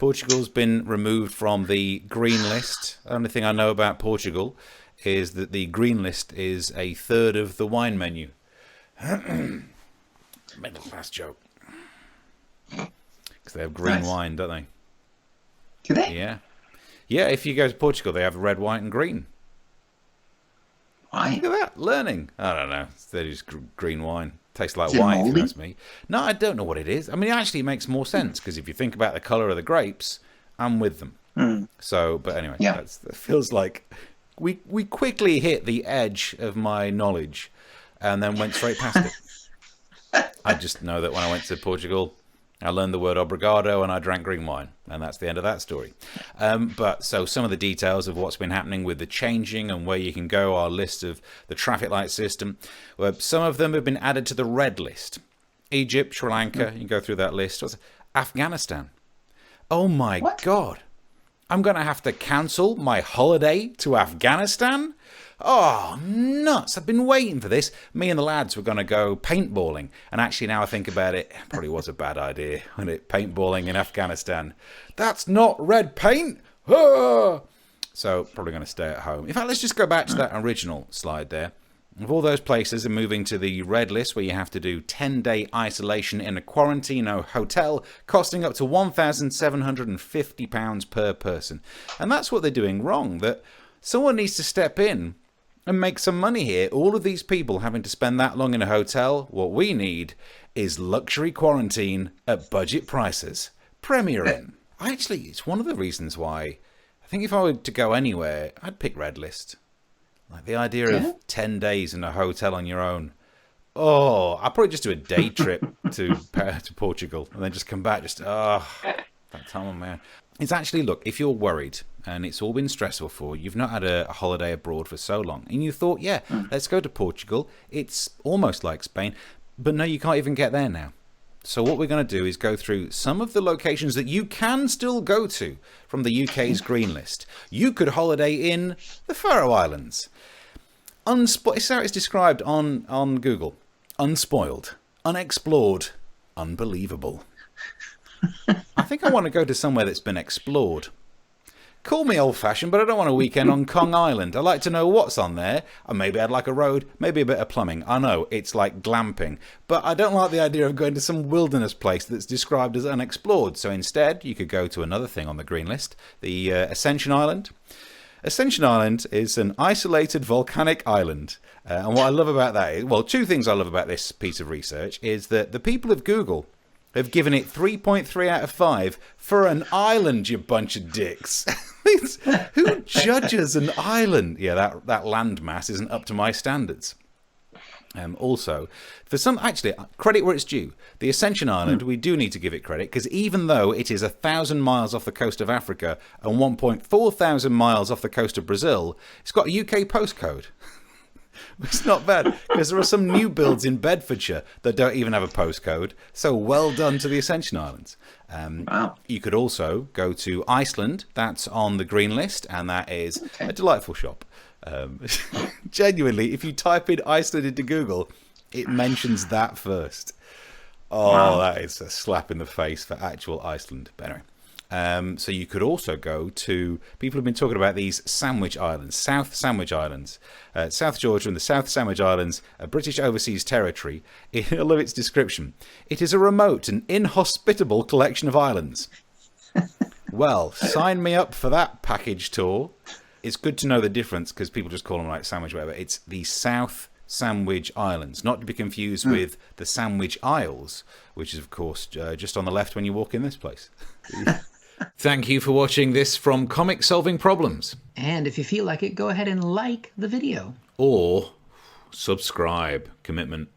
Portugal's been removed from the green list. The only thing I know about Portugal is that the green list is a third of the wine menu. Middle class joke. Because they have green wine, don't they? Do they? Yeah. Yeah, if you go to Portugal, they have red, white, and green. Why? Look at that. Learning. I don't know. They're just green wine. Tastes like Is it wine, if moldy? you ask me. No, I don't know what it is. I mean, it actually makes more sense, because if you think about the colour of the grapes, I'm with them. So, but anyway, that feels like we quickly hit the edge of my knowledge and then went straight past it. I just know that when I went to Portugal, I learned the word obrigado and I drank green wine, and that's the end of that story. But so some of the details of what's been happening with the changing and where you can go, our list of the traffic light system, where some of them have been added to the red list. Egypt, Sri Lanka, you can go through that list. Afghanistan. Oh my God. I'm going to have to cancel my holiday to Afghanistan? Oh, nuts. I've been waiting for this. Me and the lads were going to go paintballing. And actually, now I think about it, probably was a bad idea, wasn't it? Paintballing in Afghanistan. That's not red paint. Ah! So, probably going to stay at home. In fact, let's just go back to that original slide there. Of all those places are moving to the red list, where you have to do 10-day isolation in a quarantine hotel, costing up to £1,750 per person. And that's what they're doing wrong, that someone needs to step in and make some money here. All of these people having to spend that long in a hotel, what we need is luxury quarantine at budget prices. Premier Inn. Actually, it's one of the reasons why I think if I were to go anywhere, I'd pick red list. Like the idea of 10 days in a hotel on your own. Oh, I'll probably just do a day trip to Portugal and then just come back. That time on man. It's actually, look, if you're worried and it's all been stressful for you, you've not had a holiday abroad for so long, and you thought, let's go to Portugal. It's almost like Spain, but no, you can't even get there now. So what we're going to do is go through some of the locations that you can still go to from the UK's green list. You could holiday in the Faroe Islands. It's how it's described on Google. Unspoiled, unexplored, unbelievable. I think I want to go to somewhere that's been explored. Call me old-fashioned, but I don't want a weekend on Kong Island. I like to know what's on there. And maybe I'd like a road, maybe a bit of plumbing. I know, it's like glamping. But I don't like the idea of going to some wilderness place that's described as unexplored. So instead, you could go to another thing on the green list, the Ascension Island. Ascension Island is an isolated volcanic island. And what I love about that is, well, two things I love about this piece of research is that the people of Google have given it 3.3 out of 5 for an island, you bunch of dicks. Who judges an island? Yeah, that land mass isn't up to my standards. Also, for some, actually, credit where it's due. The Ascension Island, we do need to give it credit, because even though it is 1,000 miles off the coast of Africa and 1.4 thousand miles off the coast of Brazil, it's got a UK postcode. It's not bad, because there are some new builds in Bedfordshire that don't even have a postcode. So well done to the Ascension Islands. Wow. You could also go to Iceland. That's on the green list, and that is a delightful shop. Genuinely, if you type in Iceland into Google, it mentions that first. Oh, that is a slap in the face for actual Iceland. But anyway. So you could also go to, people have been talking about these Sandwich Islands, South Sandwich Islands, South Georgia and the South Sandwich Islands, a British overseas territory. I love its description. It is a remote and inhospitable collection of islands. Well, sign me up for that package tour. It's good to know the difference, because people just call them like Sandwich, whatever. It's the South Sandwich Islands, not to be confused with the Sandwich Isles, which is, of course, just on the left when you walk in this place. Thank you for watching this from Comic Solving Problems. And if you feel like it, go ahead and like the video. Or subscribe. Commitment.